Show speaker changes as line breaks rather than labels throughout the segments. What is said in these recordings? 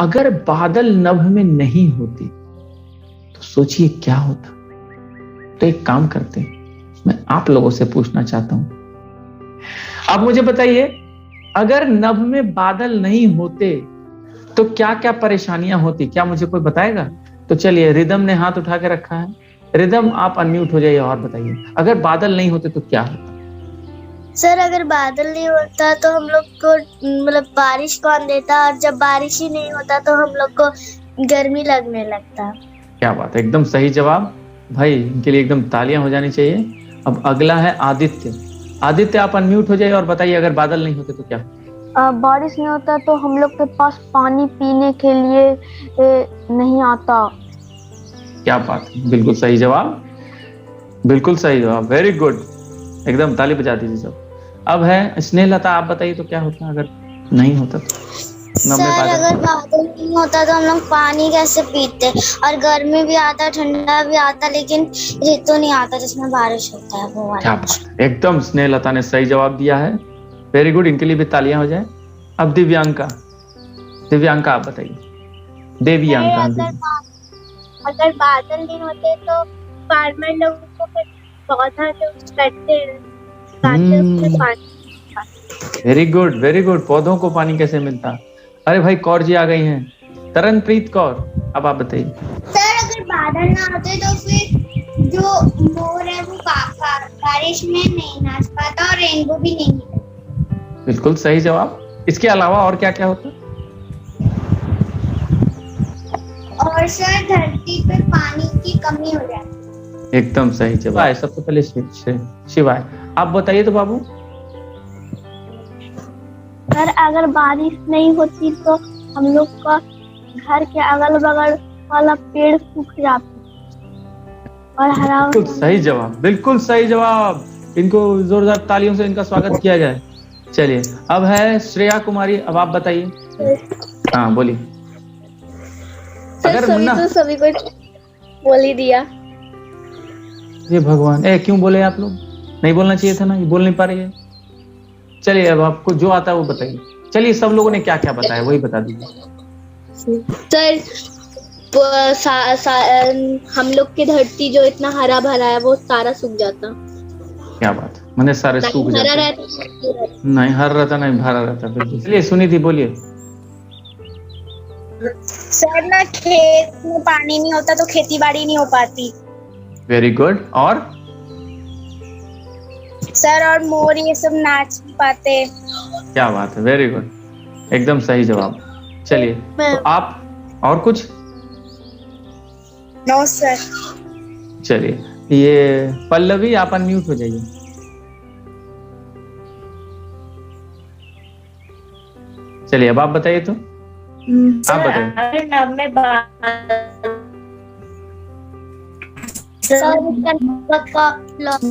अगर बादल नभ में नहीं होते तो सोचिए क्या होता। तो एक काम करते हैं, मैं आप लोगों से पूछना चाहता हूं, आप मुझे बताइए, अगर नभ में बादल नहीं होते तो क्या क्या परेशानियां होती, क्या मुझे कोई बताएगा? तो चलिए, रिदम ने हाथ उठा के रखा है। रिदम, आप अनम्यूट हो जाइए और बताइए, अगर बादल नहीं होते तो क्या होता?
सर अगर बादल नहीं होता तो हम लोग को मतलब बारिश कौन देता, और जब बारिश ही नहीं होता तो हम लोग को गर्मी लगने लगता।
क्या बात है, एकदम सही जवाब भाई, इनके लिए एकदम तालियां हो जानी चाहिए। अब अगला है आदित्य। आदित्य, आप अनम्यूट हो जाइए और बताइए, अगर बादल नहीं होते तो क्या?
बारिश नहीं होता तो हम लोग के पास पानी पीने के लिए नहीं आता।
क्या बात है, बिल्कुल सही जवाब, बिल्कुल सही जवाब, वेरी गुड, एकदम ताली बजा दीजिए सब। अब है स्नेहलता, आप बताइए तो क्या होता अगर नहीं होता तो?
सर अगर बादल नहीं होता तो हम लोग पानी कैसे पीते, और गर्मी भी आता, ठंडा भी आता, लेकिन ऋतु नहीं आता जिसमें बारिश होता है, वो वाला।
क्या बात, एकदम स्नेहलता ने सही जवाब दिया है, वेरी गुड, इनके लिए भी तालियां हो जाए। अब दिव्यांका, दिव्यांका आप बताइए। देवियांका।
अगर बादल नहीं होते तो फार्मर लोगों को फिर पौधा जो करते हैं,
वेरी गुड, वेरी गुड, पौधों को पानी कैसे मिलता? अरे भाई, कौर जी आ गई हैं, तरनप्रीत कौर, अब आप बताइए।
सर अगर बादल ना होते तो फिर जो मोर है वो बारिश में नहीं नाच पाता और रेनबो भी नहीं मिलता।
बिल्कुल सही जवाब, इसके अलावा और क्या क्या होता?
और सर धरती पे पानी की कमी हो जाती।
एकदम सही जवाब। सबसे पहले शिवाय, आप बताइए तो बाबू।
सर अगर बारिश नहीं होती तो हम लोग का घर के अगल बगल वाला पेड़ सूख जाता और हरा।
बिल्कुल सही जवाब, बिल्कुल सही जवाब, इनको जोरदार तालियों से इनका स्वागत किया जाए। चलिए, अब है श्रेया कुमारी, अब आप बताइए। हाँ बोलिए।
अगर सभी को बोल ही दिया।
ये भगवान, क्यों बोले आप लोग? नहीं बोलना चाहिए था ना, ये बोल नहीं पा रही है। चलिए, अब आपको जो आता है वो बताइए। चलिए, सब लोगों ने क्या क्या बताया वही बता दीजिए।
सर हम लोग की धरती जो इतना हरा भरा है वो सारा सूख जाता।
क्या बात, मैंने सारे सूख जाते? नहीं, हरा रहता नहीं, भरा रहता, बिल्कुल। चलिए सुनीति बोलिए।
सर ना खेत में पानी नहीं होता तो खेती बाड़ी नहीं हो पाती।
वेरी गुड, और?
सर और मोर ये सब नाच नहीं पाते।
क्या बात है, वेरी गुड, एकदम सही जवाब। चलिए, तो आप और कुछ?
No sir.
चलिए, ये पल्लवी, आप अनम्यूट हो जाइए। चलिए, अब आप बताइए तो। आप बताइए।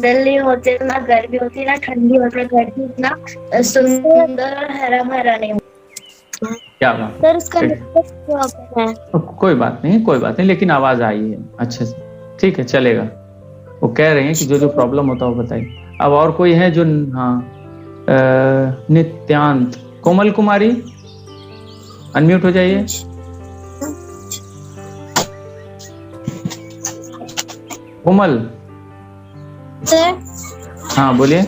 नहीं होते ना गर्मी होती ना ठंडी होती, गर्मी इतना सुंदर और हरा भरा नहीं होता।
क्या बात
सर उसका मतलब है?
कोई बात नहीं, कोई बात नहीं, लेकिन आवाज आई है अच्छे से, ठीक है, चलेगा। वो कह रहे हैं कि जो जो प्रॉब्लम होता है वो बताइए। अब और कोई है जो? हाँ, नित्यांत। कोमल कुमारी, अनम्यूट हो जाइए। कोमल।
सर।
हाँ बोलिए।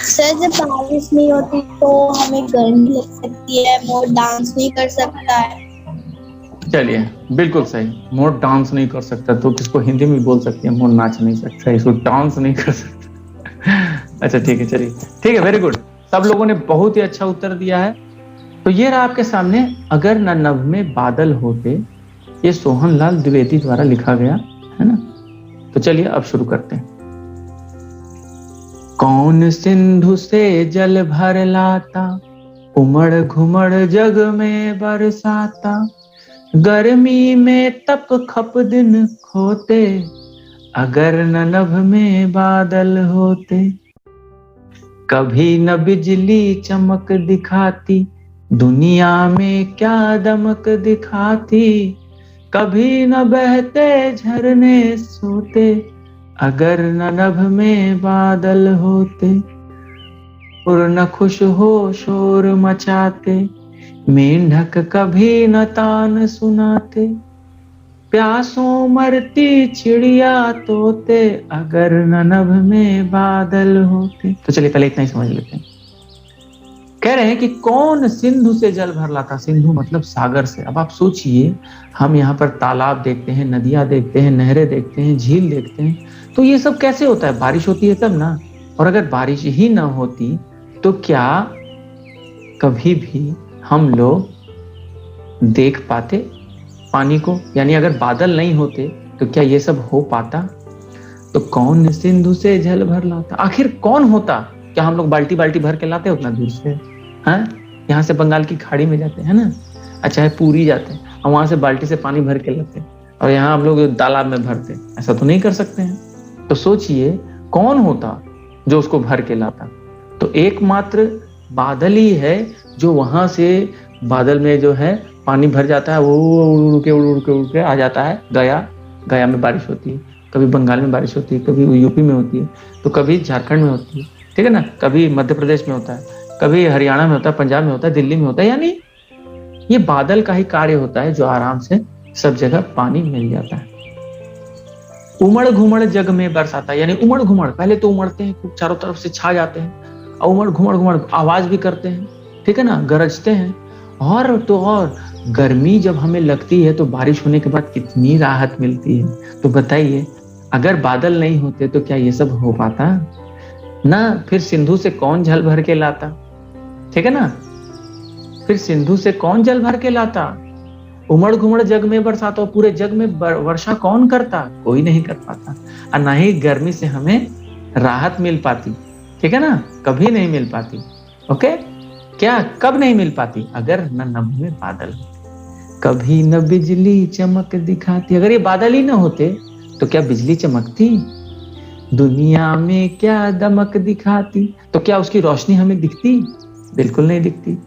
सर जब बारिश नहीं होती तो हमें गर्मी लग सकती है, मोर डांस नहीं कर सकता है।
चलिए, बिल्कुल सही, मोर डांस नहीं कर सकता, तो किसको हिंदी में बोल सकते हैं, मोर नाच नहीं सकता, इसको डांस नहीं कर सकता। अच्छा ठीक है, चलिए ठीक है, वेरी गुड, सब लोगों ने बहुत ही अच्छा उत्तर दिया है। तो ये रहा आपके सामने, अगर न नभ में बादल होते, ये सोहनलाल द्विवेदी द्वारा लिखा गया है ना। तो चलिए अब शुरू करते हैं। कौन सिंधु से जल भर लाता, उमड़ घुमड़ जग में बरसाता, गर्मी में तप खप दिन खोते, अगर न नभ में बादल होते। कभी न बिजली चमक दिखाती, दुनिया में क्या दमक दिखाती, कभी न बहते झरने सोते, अगर न नभ में बादल होते। और न खुश हो शोर मचाते, मेंढक कभी न तान सुनाते, प्यासों मरती चिड़िया तोते, अगर न नभ में बादल होते। तो चलिए पहले इतना ही समझ लेते हैं। कह रहे हैं कि कौन सिंधु से जल भर लाता, सिंधु मतलब सागर से। अब आप सोचिए, हम यहाँ पर तालाब देखते हैं, नदियां देखते हैं, नहरें देखते हैं, झील देखते हैं, तो ये सब कैसे होता है? बारिश होती है तब ना। और अगर बारिश ही ना होती तो क्या कभी भी हम लोग देख पाते पानी को? यानी अगर बादल नहीं होते तो क्या ये सब हो पाता? तो कौन सिंधु से जल भर लाता, आखिर कौन होता? क्या हम लोग बाल्टी बाल्टी भर के लाते उतना दूर से? हाँ, यहाँ से बंगाल की खाड़ी में जाते हैं ना, अच्छा है पूरी जाते हैं और वहां से बाल्टी से पानी भर के लाते हैं, और यहाँ हम लोग तालाब में भरते, ऐसा तो नहीं कर सकते हैं। तो सोचिए कौन होता जो उसको भर के लाता? तो एकमात्र बादल ही है जो वहां से बादल में जो है पानी भर जाता है, वो उड़ के आ जाता है गया में बारिश होती है, कभी बंगाल में बारिश होती है, कभी यूपी में होती है, तो कभी झारखंड में होती है, ठीक है ना, कभी मध्य प्रदेश में होता है, कभी हरियाणा में होता है, पंजाब में होता है, दिल्ली में होता है। यानी ये बादल का ही कार्य होता है जो आराम से सब जगह पानी मिल जाता है। उमड़ घुमड़ जग में बरसाता, यानी उमड़ घुमड़, पहले तो उमड़ते हैं, खूब चारों तरफ से छा जाते हैं, और उमड़ घुमड़ आवाज भी करते हैं, ठीक है ना, गरजते हैं। और तो और गर्मी जब हमें लगती है तो बारिश होने के बाद कितनी राहत मिलती है। तो बताइए, अगर बादल नहीं होते तो क्या ये सब हो पाता ना? फिर सिंधु से कौन जल भर के लाता, ठीक है ना? फिर सिंधु से कौन जल भर के लाता? उमड़ घुमड़ जग में बरसाता, और पूरे जग में वर्षा कौन करता? कोई नहीं कर पाता। और ना ही गर्मी से हमें राहत मिल पाती, ठीक है ना, कभी नहीं मिल पाती। ओके, क्या कब नहीं मिल पाती? अगर न नभ में बादल, कभी न बिजली चमक दिखाती। अगर ये बादल ही ना होते तो क्या बिजली चमकती? दुनिया में क्या दमक दिखाती? तो क्या उसकी रोशनी हमें दिखती? बिल्कुल नहीं दिखती।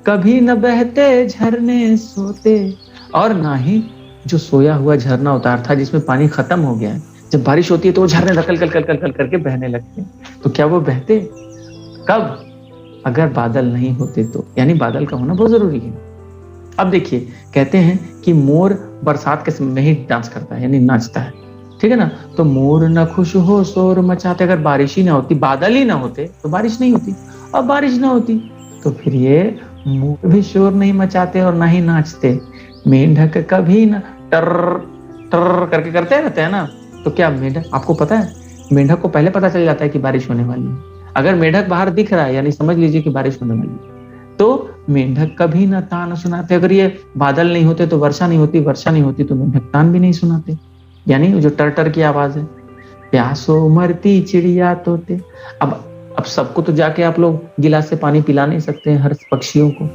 कभी न बहते झरने सोते, और ना ही जो सोया हुआ झरना होता है, अर्थात जिसमें पानी खत्म हो गया है, जब बारिश होती है तो वो झरने कल करके बहने लगते हैं, तो क्या वो बहते? कब? अगर बादल नहीं होते तो। यानी बादल का होना बहुत जरूरी है। अब देखिए, कहते हैं कि मोर बरसात के समय में ही डांस करता है, यानी नाचता है, ठीक है ना। तो मोर न खुश हो शोर मचाते, अगर बारिश ही ना होती, बादल ही ना होते तो बारिश नहीं होती, और बारिश ना होती तो फिर ये मोर भी शोर नहीं मचाते और ना ही नाचते। मेंढक कभी ना टर टर करके करते रहते हैं ना, तो क्या मेंढक, आपको पता है मेंढक को पहले पता चल जाता है कि बारिश होने वाली है। अगर मेंढक बाहर दिख रहा है यानी समझ लीजिए कि बारिश होने वाली है। तो मेंढक कभी ना तान सुनाते, अगर ये बादल नहीं होते तो वर्षा नहीं होती, वर्षा नहीं होती तो मेंढक तान भी नहीं सुनाते, यानी जो टर टर की आवाज है। प्यासो मरती चिड़िया तोते, अब सबको तो जाके आप लोग गिलास से पानी पिला नहीं सकते हैं, हर पक्षियों को,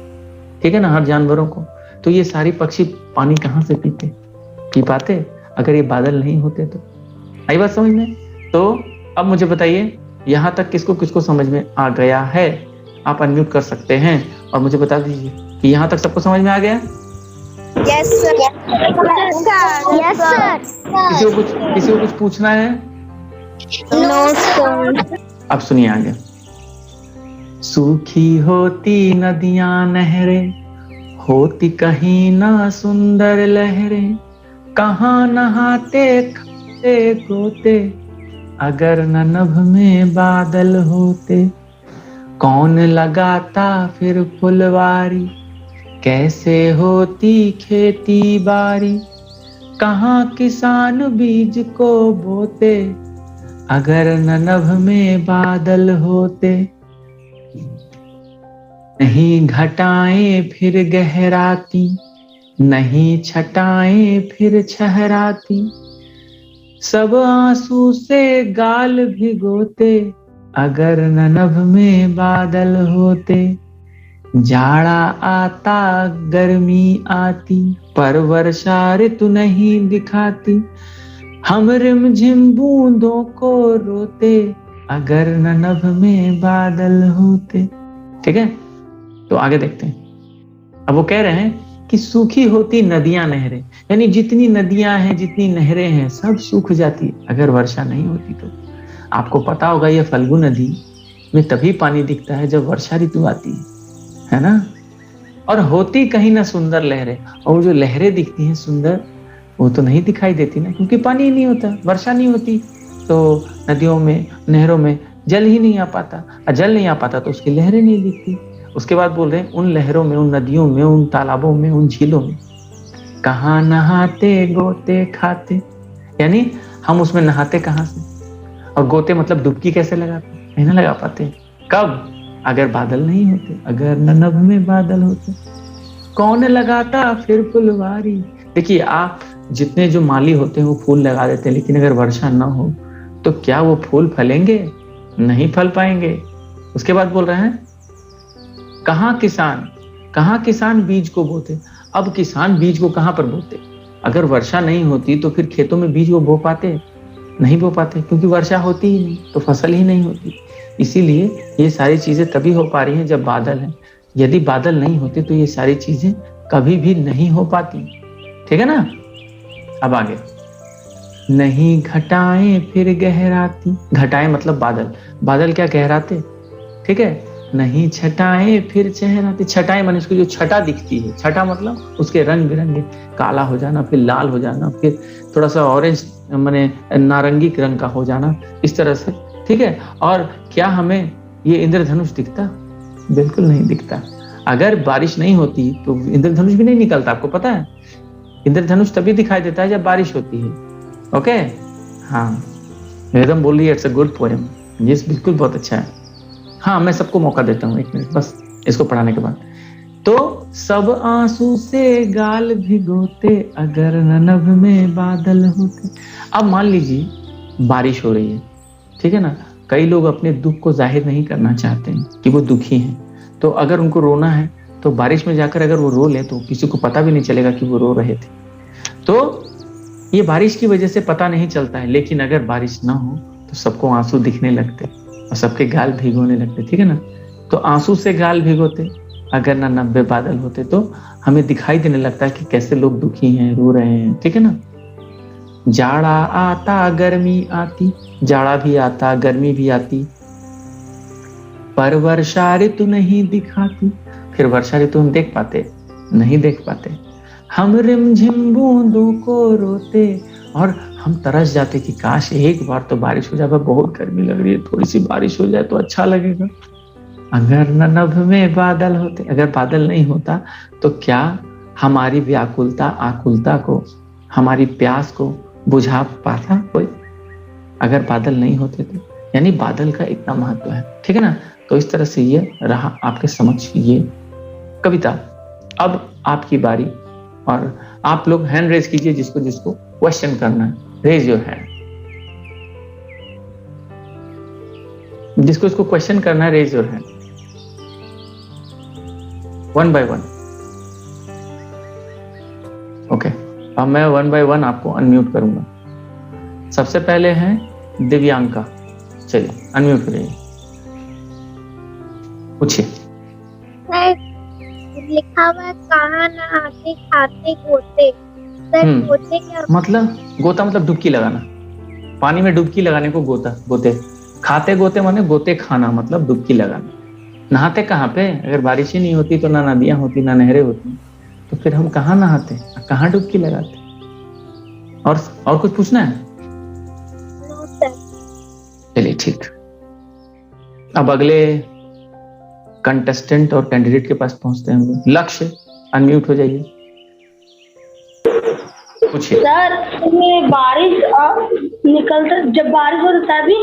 ठीक है ना, हर जानवरों को। तो ये सारे पक्षी पानी कहाँ से पी पाते अगर ये बादल नहीं होते तो? आई बात समझ में? तो अब मुझे बताइए, यहाँ तक किसको किसको समझ में आ गया है? आप अनम्यूट कर सकते हैं और मुझे बता दीजिए कि यहाँ तक सबको समझ में आ गया?
Yes sir. Yes sir.
किसी को कुछ पूछना है?
No sir.
अब सुनिए आगे। सूखी होती नदियां नहरें, होती कहीं ना सुंदर लहरें, कहाँ नहाते खाते गोते, अगर न नभ में बादल होते। कौन लगाता फिर फुलवारी, कैसे होती खेती बारी, कहाँ किसान बीज को बोते, अगर न नभ में बादल होते। नहीं घटाएं फिर गहराती, नहीं छटाएं फिर छहराती, सब आंसू से गाल भिगोते, अगर न नभ में बादल होते। जाड़ा आता गर्मी आती, पर वर्षा ऋतु नहीं दिखाती, हम रिमझिम बूंदों को रोते, अगर न नभ में बादल होते। ठीक है, तो आगे देखते हैं। अब वो कह रहे हैं कि सूखी होती नदियां नहरें, यानी जितनी नदियां हैं जितनी नहरें हैं सब सूख जाती अगर वर्षा नहीं होती तो। आपको पता होगा ये फल्गु नदी में तभी पानी दिखता है जब वर्षा ऋतु आती है ना। और होती कहीं ना सुंदर लहरें, और जो लहरें दिखती हैं सुंदर, वो तो नहीं दिखाई देती ना, क्योंकि पानी ही नहीं होता, वर्षा नहीं होती, तो नदियों में नहरों में जल ही नहीं आ पाता, और जल नहीं आ पाता तो उसकी लहरें नहीं दिखती। उसके बाद बोल रहे हैं उन लहरों में, उन नदियों में, उन तालाबों में, उन झीलों में कहाँ नहाते गोते खाते, यानी हम उसमें नहाते कहाँ से, और गोते मतलब डुबकी कैसे लगाते, नहीं ना लगा पाते। कब? अगर बादल नहीं होते, अगर नभ में बादल होते, कौन लगाता फिर फुलवारी। देखिए, आप जितने जो माली होते हैं वो फूल लगा देते हैं, लेकिन अगर वर्षा ना हो तो क्या वो फूल फलेंगे? नहीं फल पाएंगे। उसके बाद बोल रहे हैं कहाँ किसान बीज को बोते। अब किसान बीज को कहाँ पर बोते? अगर वर्षा नहीं होती तो फिर खेतों में बीज वो बो पाते? नहीं बो पाते, क्योंकि वर्षा होती ही नहीं, तो फसल ही नहीं होती। इसीलिए ये सारी चीजें तभी हो पा रही हैं जब बादल है। यदि बादल नहीं होते तो ये सारी चीजें कभी भी नहीं हो पाती। ठीक है ना? अब आगे, नहीं घटाएं फिर गहराती। घटाएं मतलब बादल, बादल क्या गहराते, ठीक है। नहीं छटाएं फिर चेहराती। छटाएं माने उसकी जो छटा दिखती है, छटा मतलब उसके रंग बिरंगे, काला हो जाना, फिर लाल हो जाना, फिर थोड़ा सा ऑरेंज माने नारंगी रंग का हो जाना, इस तरह से, ठीक है। और क्या हमें ये इंद्रधनुष दिखता? बिल्कुल नहीं दिखता। अगर बारिश नहीं होती तो इंद्रधनुष भी नहीं निकलता, आपको पता है। इंद्रधनुष तभी दिखाई देता है जब बारिश होती है। ओके, हाँ, एकदम बोल रही है इट्स अ गुड पोएम। ये बिल्कुल बहुत अच्छा है। हाँ, मैं सबको मौका देता हूँ, 1 मिनट बस इसको पढ़ाने के बाद। तो सब आंसू से गाल भिगोते, अगर नभ में बादल होते। अब मान लीजिए बारिश हो रही है, ठीक है ना। कई लोग अपने दुख को जाहिर नहीं करना चाहते हैं कि वो दुखी हैं, तो अगर उनको रोना है तो बारिश में जाकर अगर वो रो ले तो किसी को पता भी नहीं चलेगा कि वो रो रहे थे। तो ये बारिश की वजह से पता नहीं चलता है, लेकिन अगर बारिश ना हो तो सबको आंसू दिखने लगते और सबके गाल भिगोने लगते, ठीक है ना। तो आंसू से गाल भिगोते, अगर ना नब्बे बादल होते तो हमें दिखाई देने लगता है कि कैसे लोग दुखी हैं, रो रहे हैं, ठीक है ना। जाड़ा आता गर्मी आती, जाड़ा भी आता गर्मी भी आती, पर वर्षा ऋतु नहीं दिखाती। फिर वर्षा ऋतु हम देख पाते? नहीं देख पाते। हम रिमझिम बूंदों को रोते, और हम तरस जाते कि काश एक बार तो बारिश हो जाए, बहुत गर्मी लग रही है, थोड़ी सी बारिश हो जाए तो अच्छा लगेगा। अगर न नभ में बादल होते, अगर बादल नहीं होता तो क्या हमारी व्याकुलता आकुलता को, हमारी प्यास को बुझा पाता कोई? अगर बादल नहीं होते तो, यानी बादल का इतना महत्व है, ठीक है ना। तो इस तरह से ये रहा आपके समक्ष ये कविता। अब आपकी बारी, और आप लोग हैंड रेज कीजिए जिसको जिसको क्वेश्चन करना है। रेज योर हैंड, जिसको इसको क्वेश्चन करना है raise your hand, 1 by 1। Okay, अब मैं 1 by 1 आपको अनम्यूट करूंगा। सबसे पहले है दिव्यांका, चलिए अनम्यूट करिए, पूछिए।
लिखा हुआ है कहाँ नहाते खाते गोते। सर गोते क्या
मतलब? गोता मतलब डुबकी लगाना, पानी में डुबकी लगाने को गोता गोते। खाते गोते माने गोते खाना, मतलब डुबकी लगाना। नहाते कहाँ पे? अगर बारिश ही नहीं होती तो ना नदियां होती ना नहरें होती, तो फिर हम कहाँ नहाते, कहाँ डुबकी लगाते? और कुछ पूछना है? चलिए ठीक। अब अगले कंटेस्टेंट और कैंडिडेट के पास पहुंचते हैं हम। लक्ष्य, अनम्यूट हो जाइए, पूछिए।
सर, इसमें बारिश निकलता, जब बारिश होता है तभी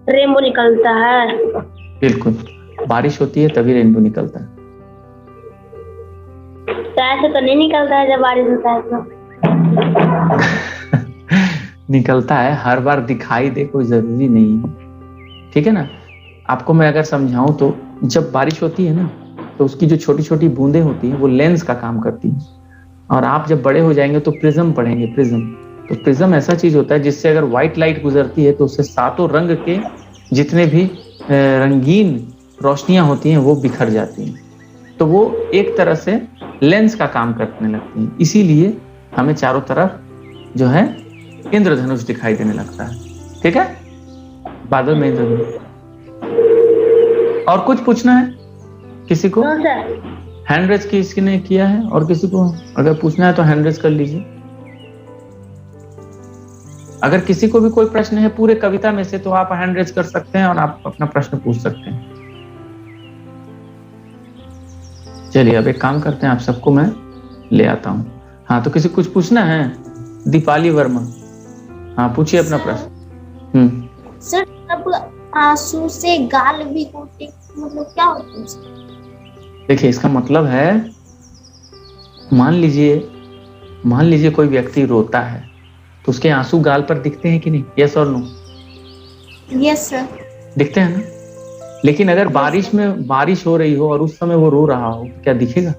रेनबो निकलता है।
बिल्कुल, बारिश होती है तभी रेनबो निकलता है।
ऐसे तो नहीं निकलता है जब बारिश होता है तो।
निकलता है, हर बार दिखाई दे कोई जरूरी नहीं है, ठीक है ना। आपको मैं अगर समझाऊं तो जब बारिश होती है ना, तो उसकी जो छोटी छोटी बूंदें होती हैं वो लेंस का काम करती हैं। और आप जब बड़े हो जाएंगे तो प्रिज्म पढ़ेंगे। प्रिज्म, तो प्रिज्म ऐसा चीज होता है जिससे अगर व्हाइट लाइट गुजरती है तो उससे सातों रंग के जितने भी रंगीन रोशनियां होती हैं वो बिखर जाती हैं। तो वो एक तरह से लेंस का काम करने लगती हैं, इसीलिए हमें चारों तरफ जो है इंद्रधनुष दिखाई देने लगता है, ठीक है। बादल में इंद्रधनुष। और कुछ पूछना है किसी को?
सर,
हैंड रेज किसने किया है? और किसी को अगर पूछना है तो हैंड रेज कर लीजिए। अगर किसी को भी कोई प्रश्न है पूरे कविता में से तो आप हैंड रेज कर सकते हैं और आप अपना प्रश्न पूछ सकते हैं। चलिए अब एक काम करते हैं, आप सबको मैं ले आता हूँ। हाँ, तो किसी कुछ पूछना है? दीपाली वर्मा, हाँ पूछिए अपना प्रश्न।
सर, अब आंसू से गाल भी होते मतलब क्या होता है?
देखिए इसका मतलब है, मान लीजिए कोई व्यक्ति रोता है तो उसके आंसू गाल पर दिखते हैं कि नहीं? यस और नो?
Yes sir.
दिखते हैं ना। लेकिन अगर बारिश हो रही हो और उस समय वो रो रहा हो तो क्या दिखेगा?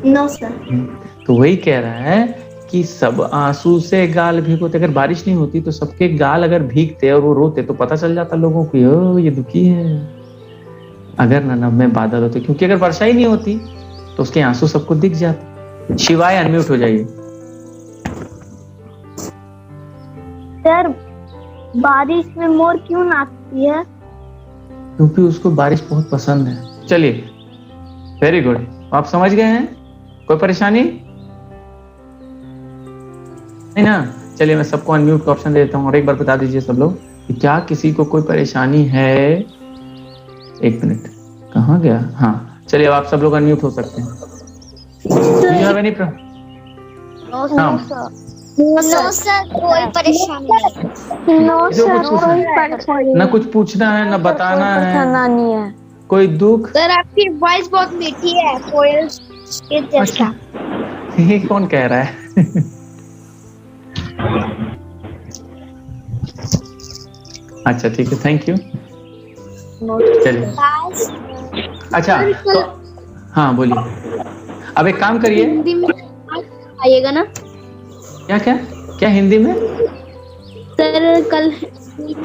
No sir.
तो वही कह रहा है कि सब आंसू से गाल भीगोते। अगर बारिश नहीं होती तो सबके गाल अगर भीगते और वो रोते तो पता चल जाता लोगों को, ओ ये दुखी है। अगर नभ में बादल होते, क्योंकि अगर वर्षा ही नहीं होती तो उसके आंसू सबको दिख जाते। शिवाय अनम्यूट हो जाइए।
सर, बारिश में मोर क्यों नाचती है?
क्योंकि उसको बारिश बहुत पसंद है। चलिए, वेरी गुड, आप समझ गए हैं? कोई परेशानी नहीं ना? चलिए मैं सबको अनम्यूट का ऑप्शन दे देता हूँ और एक बार बता दीजिए सब लोग कि क्या किसी को कोई परेशानी है? एक मिनट, कहाँ गया? हाँ चलिए, अब आप सब लोग अनम्यूट हो सकते हैं।
नो सर, कोई परेशानी नहीं।
नो सर, कोई परेशानी
ना कुछ पूछना है ना बताना है, कोई दुख?
सर आपकी वॉइस बहुत मीठी है, कोयल के जैसा।
ये कौन कह रहा है? अच्छा ठीक है, थैंक यू। चलिए, अच्छा तो हाँ बोलिए। अब एक काम करिए,
हिंदी में आइएगा ना?
क्या क्या क्या हिंदी में?
सर कल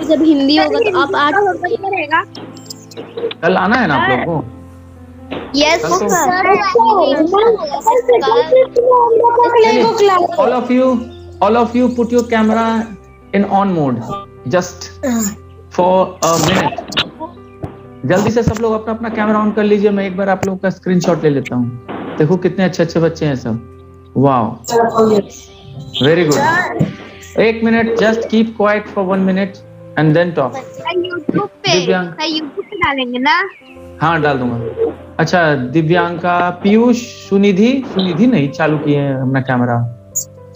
जब हिंदी होगा तो आप 8 रहेगा।
कल आना है ना आप लोगों को?
Yes sir.
All of you put your camera in on mode just for a minute. जल्दी से सब लोग अपना अपना कैमरा ऑन कर लीजिए। मैं एक बार आप लोगों का स्क्रीनशॉट ले लेता हूँ। देखो कितने अच्छे अच्छे बच्चे हैं सब। Wow, very good. एक minute, just keep quiet for 1 minute and then talk.
YouTube पे डालेंगे ना?
हाँ डाल दूंगा। अच्छा, दिव्यांका, पीयूष, सुनिधि नहीं चालू किए हैं अपना कैमरा।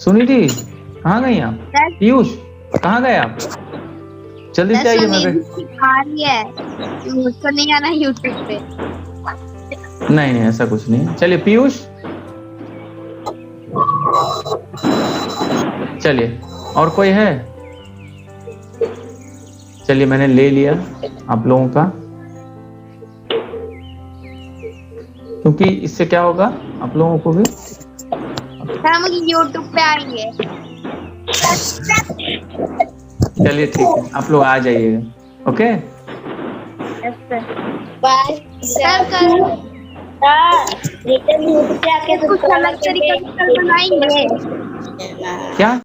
सुनिधि कहाँ गई आप? पीयूष कहाँ गए आप? जल्दी से आइए।
मुझको नहीं आना यूट्यूब पे।
नहीं ऐसा कुछ नहीं। चलिए पीयूष, चलिए और कोई है? चलिए मैंने ले लिया आप लोगों का, क्योंकि इससे क्या होगा आप लोगों को भी।
हम यूट्यूब पे आएंगे।
चलिए ठीक है, आप लोग आ जाइएगा। Okay
bye sir. Return YouTube पे आके कुछ अलग तरीके से बनाएंगे क्या?